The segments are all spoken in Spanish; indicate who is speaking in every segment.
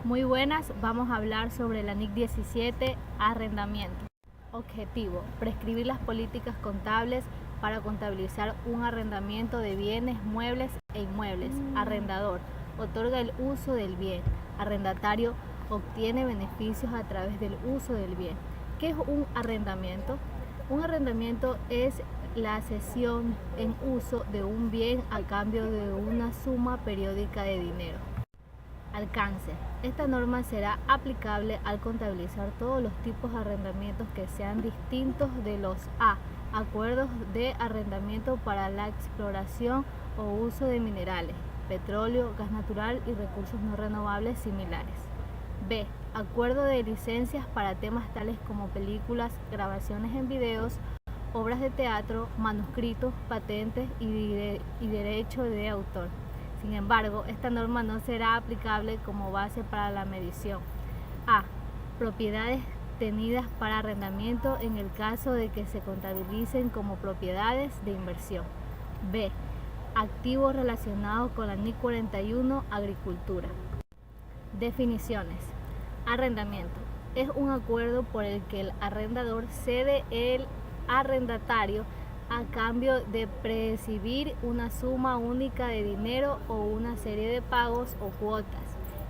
Speaker 1: Muy buenas, vamos a hablar sobre la NIC 17, arrendamiento. Objetivo: prescribir las políticas contables para contabilizar un arrendamiento de bienes, muebles e inmuebles. Arrendador: otorga el uso del bien. Arrendatario: obtiene beneficios a través del uso del bien. ¿Qué es un arrendamiento? Un arrendamiento es la cesión en uso de un bien a cambio de una suma periódica de dinero. Alcance: esta norma será aplicable al contabilizar todos los tipos de arrendamientos que sean distintos de los a. Acuerdos de arrendamiento para la exploración o uso de minerales, petróleo, gas natural y recursos no renovables similares. B. Acuerdo de licencias para temas tales como películas, grabaciones en videos, obras de teatro, manuscritos, patentes y derecho de autor. Sin embargo, esta norma no será aplicable como base para la medición. A. Propiedades tenidas para arrendamiento en el caso de que se contabilicen como propiedades de inversión. B. Activos relacionados con la NIC 41, agricultura. Definiciones. Arrendamiento: es un acuerdo por el que el arrendador cede al arrendatario a cambio de percibir una suma única de dinero o una serie de pagos o cuotas,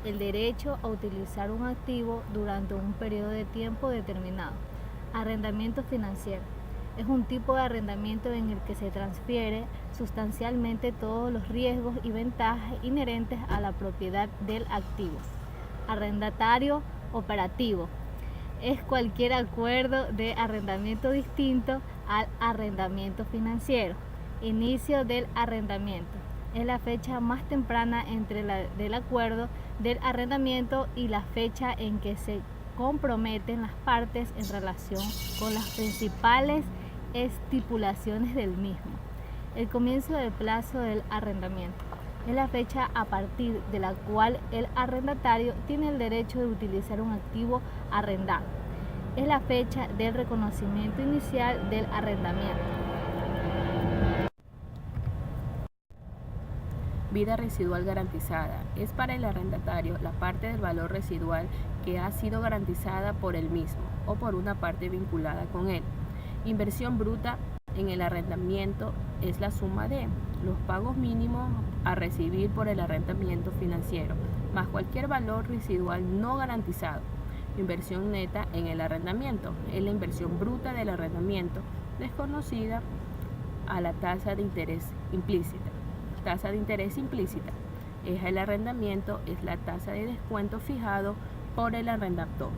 Speaker 1: el derecho a utilizar un activo durante un periodo de tiempo determinado. Arrendamiento financiero: es un tipo de arrendamiento en el que se transfiere sustancialmente todos los riesgos y ventajas inherentes a la propiedad del activo. Arrendatario operativo: es cualquier acuerdo de arrendamiento distinto al arrendamiento financiero. Inicio del arrendamiento: es la fecha más temprana entre del acuerdo del arrendamiento y la fecha en que se comprometen las partes en relación con las principales estipulaciones del mismo. El comienzo del plazo del arrendamiento: es la fecha a partir de la cual el arrendatario tiene el derecho de utilizar un activo arrendado. Es la fecha del reconocimiento inicial del arrendamiento.
Speaker 2: Vida residual garantizada: es para el arrendatario la parte del valor residual que ha sido garantizada por él mismo o por una parte vinculada con él. Inversión bruta en el arrendamiento es la suma de los pagos mínimos a recibir por el arrendamiento financiero, más cualquier valor residual no garantizado. Inversión neta en el arrendamiento es la inversión bruta del arrendamiento desconocida a la tasa de interés implícita. Tasa de interés implícita es el arrendamiento, es la tasa de descuento fijado por el arrendador.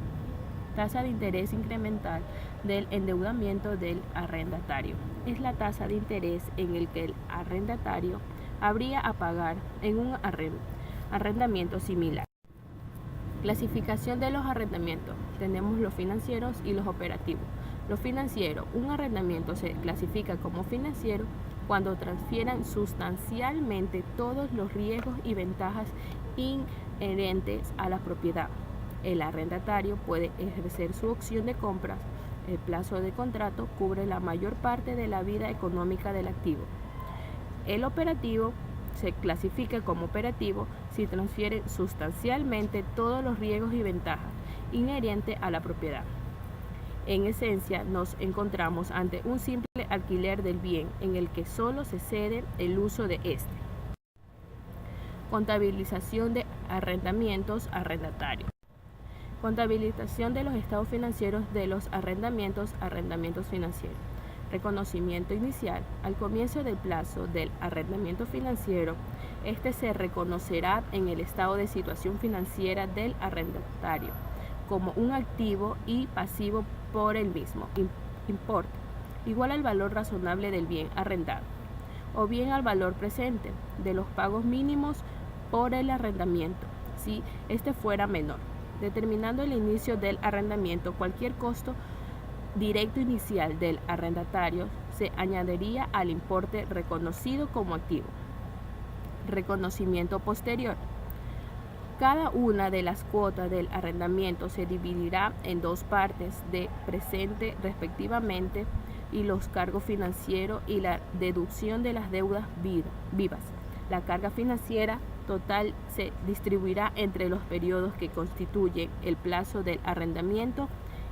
Speaker 2: Tasa de interés incremental del endeudamiento del arrendatario es la tasa de interés en el que el arrendatario habría a pagar en un arrendamiento similar. Clasificación de los arrendamientos: tenemos los financieros y los operativos. Los financieros: un arrendamiento se clasifica como financiero cuando transfieran sustancialmente todos los riesgos y ventajas inherentes a la propiedad. El arrendatario puede ejercer su opción de compras. El plazo de contrato cubre la mayor parte de la vida económica del activo. El operativo se clasifica como operativo si transfiere sustancialmente todos los riesgos y ventajas inherentes a la propiedad. En esencia, nos encontramos ante un simple alquiler del bien en el que solo se cede el uso de este. Contabilización de arrendamientos arrendatarios. Contabilización de los estados financieros de los arrendamientos financieros. Reconocimiento inicial: al comienzo del plazo del arrendamiento financiero, este se reconocerá en el estado de situación financiera del arrendatario como un activo y pasivo por el mismo importe, igual al valor razonable del bien arrendado, o bien al valor presente de los pagos mínimos por el arrendamiento, si este fuera menor. Determinando el inicio del arrendamiento, cualquier costo directo inicial del arrendatario se añadiría al importe reconocido como activo. Reconocimiento posterior: cada una de las cuotas del arrendamiento se dividirá en dos partes de presente respectivamente y los cargos financieros y la deducción de las deudas vivas. La carga financiera total se distribuirá entre los periodos que constituyen el plazo del arrendamiento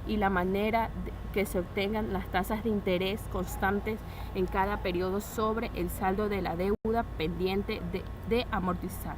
Speaker 2: y la manera que se obtengan las tasas de interés constantes en cada periodo sobre el saldo de la deuda pendiente de amortizar.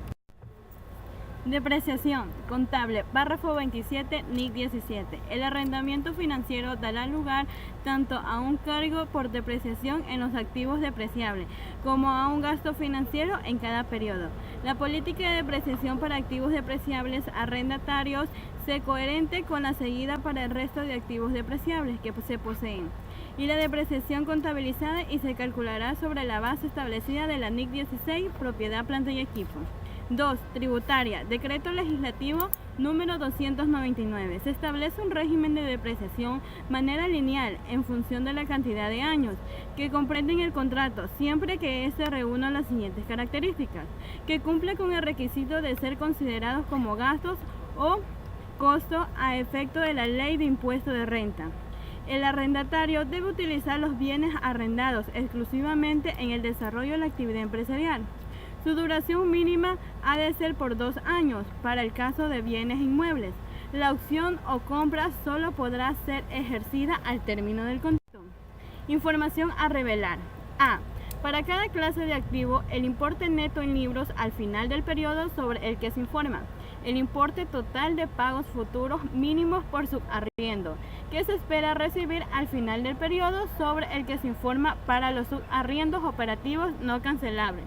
Speaker 3: Depreciación contable, párrafo 27, NIC 17. El arrendamiento financiero dará lugar tanto a un cargo por depreciación en los activos depreciables como a un gasto financiero en cada periodo. La política de depreciación para activos depreciables arrendatarios se coherente con la seguida para el resto de activos depreciables que se poseen y la depreciación contabilizada y se calculará sobre la base establecida de la NIC 16, propiedad, planta y equipo. 2. Tributaria. Decreto legislativo número 299. Se establece un régimen de depreciación manera lineal en función de la cantidad de años que comprenden el contrato, siempre que éste reúna las siguientes características: que cumple con el requisito de ser considerados como gastos o costo a efecto de la ley de impuesto de renta. El arrendatario debe utilizar los bienes arrendados exclusivamente en el desarrollo de la actividad empresarial. Su duración mínima ha de ser por 2 años para el caso de bienes inmuebles. La opción o compra solo podrá ser ejercida al término del contrato. Información a revelar. A. Para cada clase de activo, el importe neto en libros al final del periodo sobre el que se informa. El importe total de pagos futuros mínimos por subarriendo, que se espera recibir al final del periodo sobre el que se informa para los subarriendos operativos no cancelables.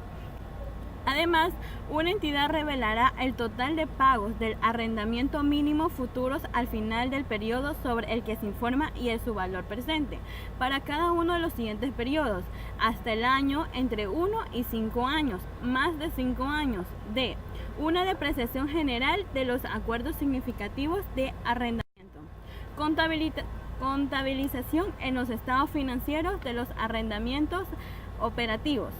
Speaker 3: Además, una entidad revelará el total de pagos del arrendamiento mínimo futuros al final del periodo sobre el que se informa y su valor presente, para cada uno de los siguientes periodos, hasta el año, entre 1 y 5 años, más de 5 años, d. Una depreciación general de los acuerdos significativos de arrendamiento. Contabilización en los estados financieros de los arrendamientos operativos.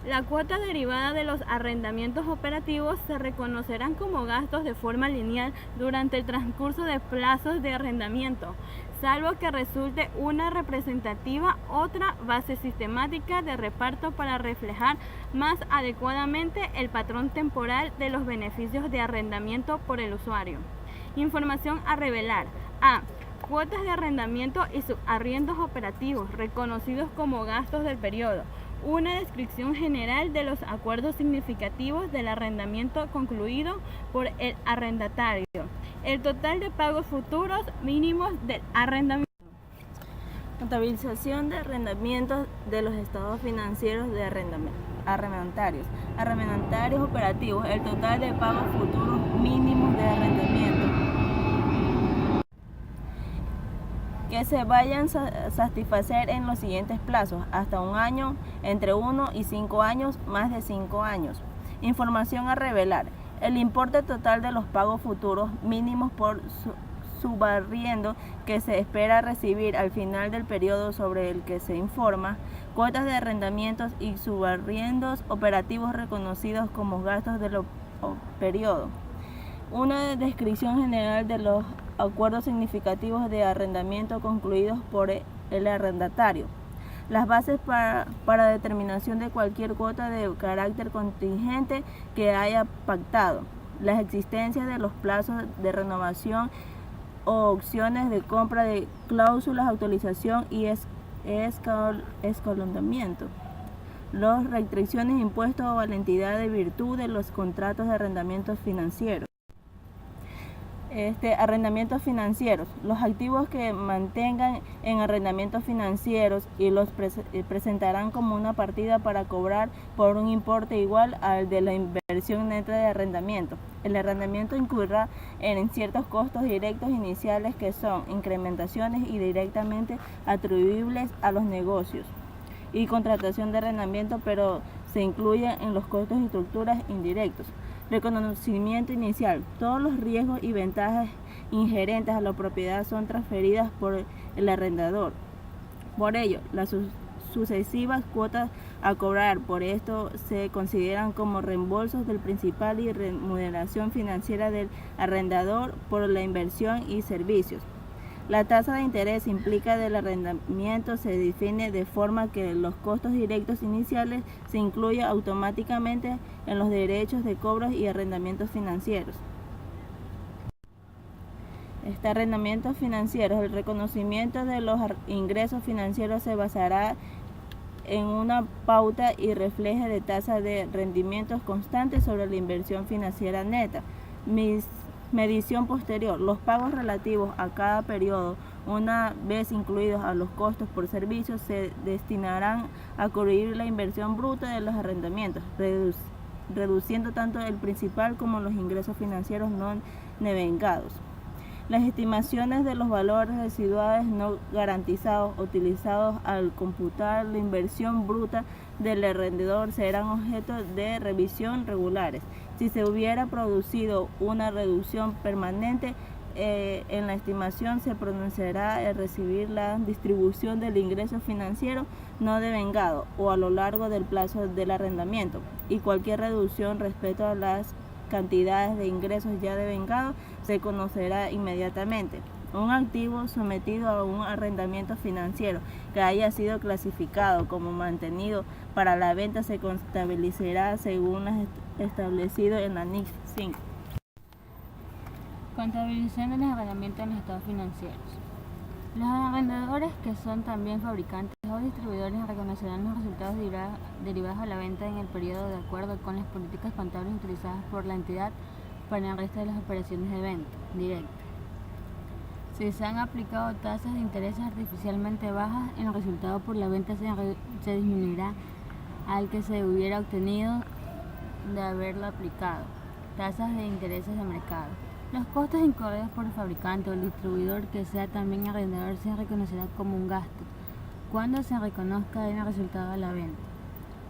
Speaker 3: La cuota derivada de los arrendamientos operativos se reconocerán como gastos de forma lineal durante el transcurso de plazos de arrendamiento, salvo que resulte una representativa otra base sistemática de reparto para reflejar más adecuadamente el patrón temporal de los beneficios de arrendamiento por el usuario. Información a revelar. A. Cuotas de arrendamiento y subarriendos operativos reconocidos como gastos del periodo. Una descripción general de los acuerdos significativos del arrendamiento concluido por el arrendatario. El total de pagos futuros mínimos del arrendamiento.
Speaker 4: Contabilización de arrendamientos de los estados financieros de arrendatarios. Arrendatarios operativos. El total de pagos futuros mínimos de arrendamiento que se vayan a satisfacer en los siguientes plazos: hasta 1 año, entre 1 y 5 años, más de 5 años. Información a revelar. El importe total de los pagos futuros mínimos por subarriendo que se espera recibir al final del periodo sobre el que se informa. Cuotas de arrendamientos y subarriendos operativos reconocidos como gastos del periodo. Una descripción general de los acuerdos significativos de arrendamiento concluidos por el arrendatario. Las bases para determinación de cualquier cuota de carácter contingente que haya pactado. Las existencias de los plazos de renovación o opciones de compra de cláusulas, actualización y escalonamiento. Las restricciones impuestas a la entidad de virtud de los contratos de arrendamientos financieros. Arrendamientos financieros. Los activos que mantengan en arrendamientos financieros y los presentarán como una partida para cobrar por un importe igual al de la inversión neta de arrendamiento. El arrendamiento incurrirá en ciertos costos directos iniciales que son incrementaciones y directamente atribuibles a los negocios y contratación de arrendamiento, pero se incluyen en los costos y estructuras indirectos. Reconocimiento inicial. Todos los riesgos y ventajas inherentes a la propiedad son transferidas por el arrendador. Por ello, las sucesivas cuotas a cobrar por esto se consideran como reembolsos del principal y remuneración financiera del arrendador por la inversión y servicios. La tasa de interés implica del arrendamiento se define de forma que los costos directos iniciales se incluyan automáticamente en los derechos de cobros y arrendamientos financieros. Arrendamientos financieros. El reconocimiento de los ingresos financieros se basará en una pauta y refleje de tasa de rendimientos constantes sobre la inversión financiera neta. Medición posterior. Los pagos relativos a cada periodo, una vez incluidos a los costos por servicios, se destinarán a cubrir la inversión bruta de los arrendamientos, reduciendo tanto el principal como los ingresos financieros no devengados. Las estimaciones de los valores residuales no garantizados utilizados al computar la inversión bruta del arrendador serán objeto de revisión regulares. Si se hubiera producido una reducción permanente en la estimación, se pronunciará el recibir la distribución del ingreso financiero no devengado o a lo largo del plazo del arrendamiento, y cualquier reducción respecto a las cantidades de ingresos ya devengados se conocerá inmediatamente. Un activo sometido a un arrendamiento financiero que haya sido clasificado como mantenido para la venta se contabilizará según establecido en la NIC 5.
Speaker 2: Contabilización de los arrendamientos en los estados financieros. Los arrendadores, que son también fabricantes o distribuidores, reconocerán los resultados derivados de la venta en el periodo de acuerdo con las políticas contables utilizadas por la entidad para el resto de las operaciones de venta directa. Si se han aplicado tasas de interés artificialmente bajas, el resultado por la venta se disminuirá al que se hubiera obtenido de haberlo aplicado. Tasas de intereses de mercado. Los costos incurridos por el fabricante o el distribuidor que sea también arrendador se reconocerá como un gasto cuando se reconozca en el resultado de la venta.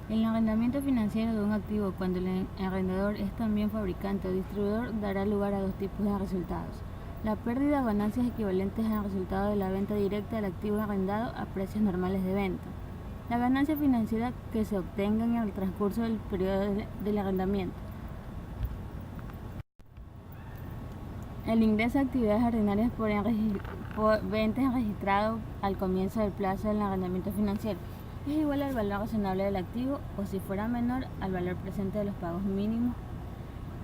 Speaker 2: El arrendamiento financiero de un activo cuando el arrendador es también fabricante o distribuidor dará lugar a dos tipos de resultados: la pérdida o ganancias equivalentes al resultado de la venta directa del activo arrendado a precios normales de venta. La ganancia financiera que se obtenga en el transcurso del periodo del arrendamiento. El ingreso de actividades ordinarias por ventas registrado al comienzo del plazo del arrendamiento financiero es igual al valor razonable del activo, o si fuera menor, al valor presente de los pagos mínimos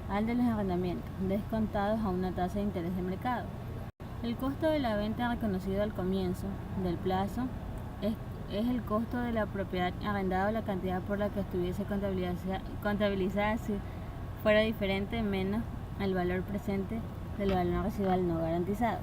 Speaker 2: al de los arrendamientos, descontados a una tasa de interés de mercado. El costo de la venta reconocido al comienzo del plazo es el costo de la propiedad arrendada o la cantidad por la que estuviese contabilizada si fuera diferente menos el valor presente del valor residual no garantizado.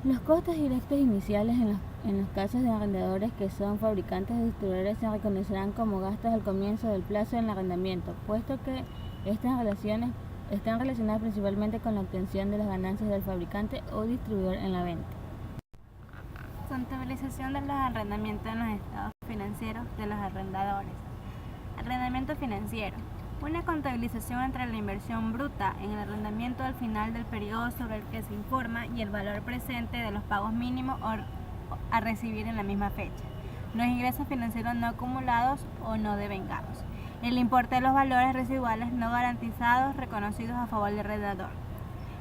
Speaker 2: Los costos directos iniciales en los casos de arrendadores que son fabricantes o distribuidores se reconocerán como gastos al comienzo del plazo del arrendamiento, puesto que estas relaciones están relacionadas principalmente con la obtención de las ganancias del fabricante o distribuidor en la venta.
Speaker 3: Contabilización de los arrendamientos en los estados financieros de los arrendadores. Arrendamiento financiero. Una contabilización entre la inversión bruta en el arrendamiento al final del periodo sobre el que se informa y el valor presente de los pagos mínimos a recibir en la misma fecha, los ingresos financieros no acumulados o no devengados, el importe de los valores residuales no garantizados reconocidos a favor del arrendador.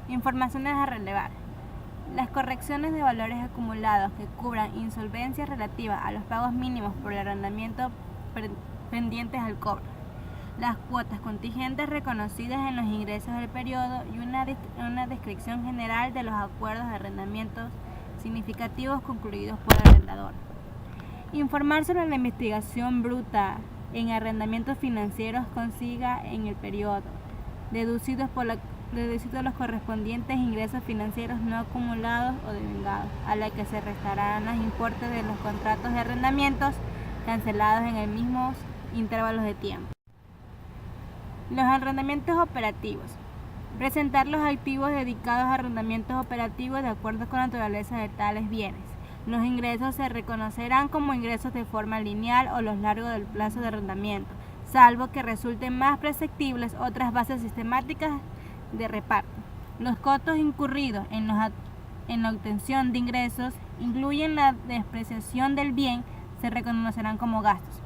Speaker 3: Informaciones a relevar. Las correcciones de valores acumulados que cubran insolvencias relativas a los pagos mínimos por el arrendamiento pendientes al cobro. Las cuotas contingentes reconocidas en los ingresos del periodo y una descripción general de los acuerdos de arrendamientos significativos concluidos por el arrendador. Informar sobre la investigación bruta en arrendamientos financieros consiga en el periodo, deducidos los correspondientes ingresos financieros no acumulados o devengados, a la que se restarán los importes de los contratos de arrendamientos cancelados en el mismo intervalos de tiempo. Los arrendamientos operativos. Presentar los activos dedicados a arrendamientos operativos de acuerdo con la naturaleza de tales bienes. Los ingresos se reconocerán como ingresos de forma lineal o a lo largo del plazo de arrendamiento, salvo que resulten más perceptibles otras bases sistemáticas de reparto. Los costos incurridos en la obtención de ingresos, incluyen la depreciación del bien, se reconocerán como gastos.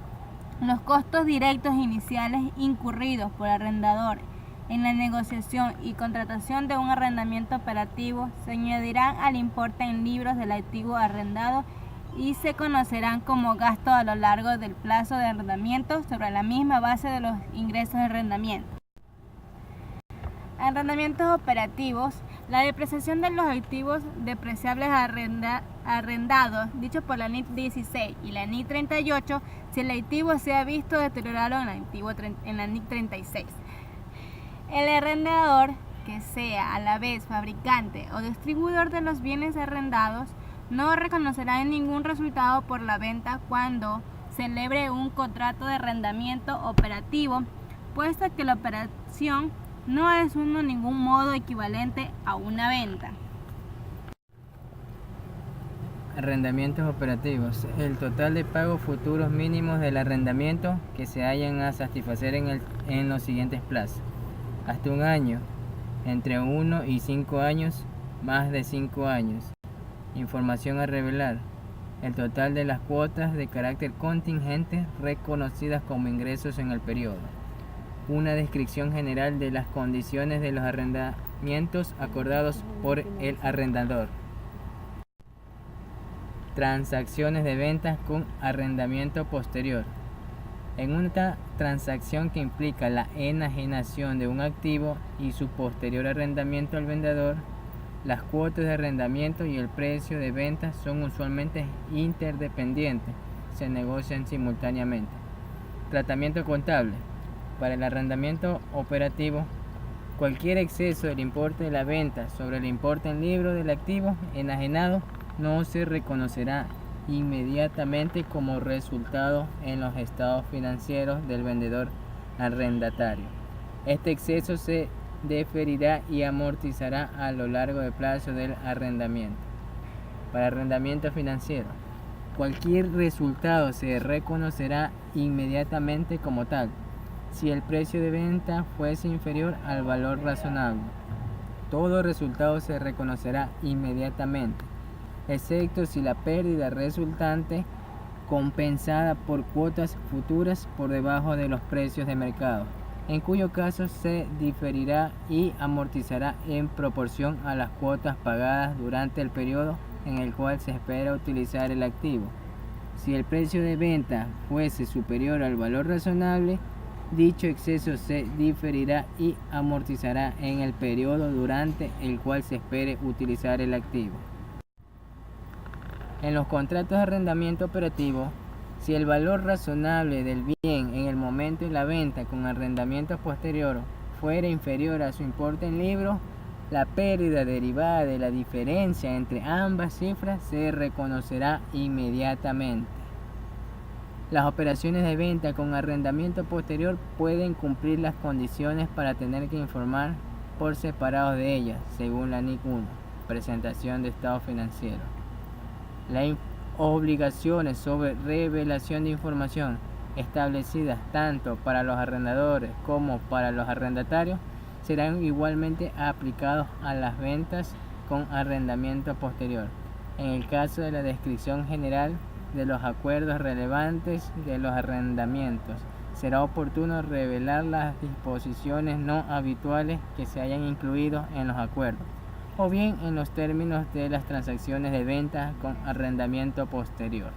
Speaker 3: Los costos directos iniciales incurridos por arrendadores
Speaker 5: en la negociación y contratación de un arrendamiento operativo se añadirán al importe en libros del activo arrendado y se conocerán como gasto a lo largo del plazo de arrendamiento sobre la misma base de los ingresos de arrendamiento. Arrendamientos operativos. La depreciación de los activos depreciables arrendados, dicho por la NIC 16 y la NIC 38, si el activo se ha visto deteriorado en la NIC 36. El arrendador, que sea a la vez fabricante o distribuidor de los bienes arrendados, no reconocerá ningún resultado por la venta cuando celebre un contrato de arrendamiento operativo, puesto que la operación no es en ningún modo equivalente a una venta.
Speaker 6: Arrendamientos operativos. El total de pagos futuros mínimos del arrendamiento que se hayan a satisfacer en los siguientes plazos. Hasta un año, entre 1 y 5 años, más de 5 años. Información a revelar. El total de las cuotas de carácter contingente reconocidas como ingresos en el periodo. Una descripción general de las condiciones de los arrendamientos acordados por el arrendador. Transacciones de ventas con arrendamiento posterior. En una transacción que implica la enajenación de un activo y su posterior arrendamiento al vendedor, las cuotas de arrendamiento y el precio de venta son usualmente interdependientes, se negocian simultáneamente. Tratamiento contable. Para el arrendamiento operativo, cualquier exceso del importe de la venta sobre el importe en libro del activo enajenado no se reconocerá inmediatamente como resultado en los estados financieros del vendedor arrendatario. Este exceso se deferirá y amortizará a lo largo del plazo del arrendamiento. Para arrendamiento financiero, cualquier resultado se reconocerá inmediatamente como tal, si el precio de venta fuese inferior al valor razonable. Todo resultado se reconocerá inmediatamente, excepto si la pérdida resultante compensada por cuotas futuras por debajo de los precios de mercado, en cuyo caso se diferirá y amortizará en proporción a las cuotas pagadas durante el periodo en el cual se espera utilizar el activo. Si el precio de venta fuese superior al valor razonable, dicho exceso se diferirá y amortizará en el periodo durante el cual se espere utilizar el activo. En los contratos de arrendamiento operativo, si el valor razonable del bien en el momento de la venta con arrendamiento posterior fuera inferior a su importe en libro, la pérdida derivada de la diferencia entre ambas cifras se reconocerá inmediatamente. Las operaciones de venta con arrendamiento posterior pueden cumplir las condiciones para tener que informar por separado de ellas, según la NIC 1, presentación de estado financiero. Las obligaciones sobre revelación de información establecidas tanto para los arrendadores como para los arrendatarios serán igualmente aplicados a las ventas con arrendamiento posterior. En el caso de la descripción general de los acuerdos relevantes de los arrendamientos, será oportuno revelar las disposiciones no habituales que se hayan incluido en los acuerdos, o bien en los términos de las transacciones de venta con arrendamiento posterior.